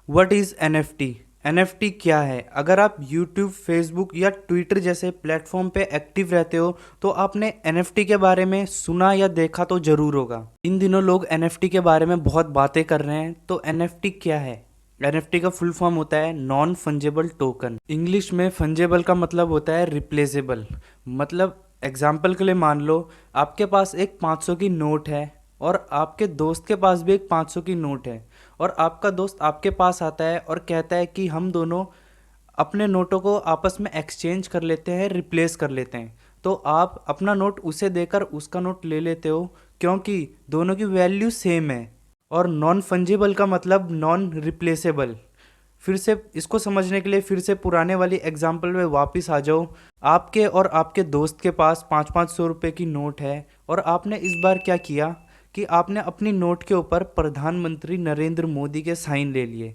What is NFT? NFT क्या है? अगर आप यूट्यूब, फेसबुक या ट्विटर जैसे प्लेटफॉर्म पे एक्टिव रहते हो तो आपने एनएफटी के बारे में सुना या देखा तो जरूर होगा। इन दिनों लोग एनएफटी के बारे में बहुत बातें कर रहे हैं। तो एनएफटी क्या है? एनएफटी का फुल फॉर्म होता है नॉन फंजेबल टोकन। इंग्लिश में फंजेबल का मतलब होता है रिप्लेसेबल। मतलब एग्जाम्पल के लिए मान लो आपके पास एक 500 की नोट है और आपके दोस्त के पास भी एक 500 की नोट है, और आपका दोस्त आपके पास आता है और कहता है कि हम दोनों अपने नोटों को आपस में एक्सचेंज कर लेते हैं, रिप्लेस कर लेते हैं। तो आप अपना नोट उसे देकर उसका नोट ले लेते हो क्योंकि दोनों की वैल्यू सेम है। और नॉन फंजिबल का मतलब नॉन रिप्लेसेबल। फिर से इसको समझने के लिए फिर से पुराने वाली एग्जाम्पल में वापस आ जाओ। आपके और आपके दोस्त के पास 500-500 रुपए की नोट है और आपने इस बार क्या किया कि आपने अपनी नोट के ऊपर प्रधानमंत्री नरेंद्र मोदी के साइन ले लिए।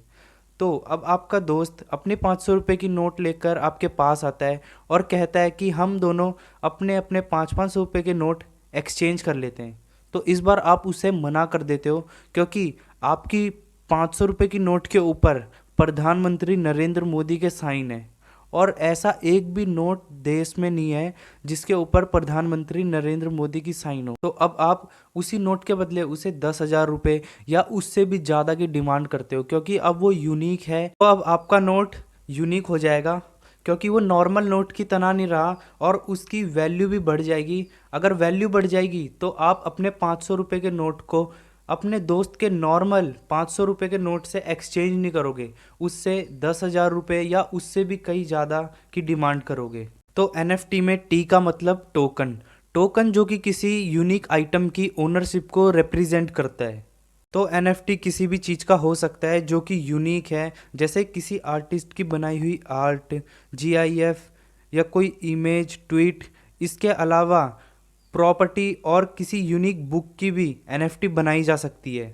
तो अब आपका दोस्त अपने 500 रुपये की नोट लेकर आपके पास आता है और कहता है कि हम दोनों अपने अपने 500-500 रुपये के नोट एक्सचेंज कर लेते हैं। तो इस बार आप उसे मना कर देते हो क्योंकि आपकी 500 रुपये की नोट के ऊपर प्रधानमंत्री नरेंद्र मोदी के साइन है, और ऐसा एक भी नोट देश में नहीं है जिसके ऊपर प्रधानमंत्री नरेंद्र मोदी की साइन हो। तो अब आप उसी नोट के बदले उसे 10,000 रुपये या उससे भी ज़्यादा की डिमांड करते हो क्योंकि अब वो यूनिक है। तो अब आपका नोट यूनिक हो जाएगा क्योंकि वो नॉर्मल नोट की तरह नहीं रहा, और उसकी वैल्यू भी बढ़ जाएगी। अगर वैल्यू बढ़ जाएगी तो आप अपने 500 रुपये के नोट को अपने दोस्त के नॉर्मल 500 रुपये के नोट से एक्सचेंज नहीं करोगे, उससे 10,000 रुपये या उससे भी कई ज़्यादा की डिमांड करोगे। तो एनएफटी में टी का मतलब टोकन। टोकन जो कि किसी यूनिक आइटम की ओनरशिप को रिप्रेजेंट करता है। तो एनएफटी किसी भी चीज़ का हो सकता है जो कि यूनिक है, जैसे किसी आर्टिस्ट की बनाई हुई आर्ट, जीआईएफ या कोई इमेज, ट्वीट। इसके अलावा प्रॉपर्टी और किसी यूनिक बुक की भी एनएफटी बनाई जा सकती है।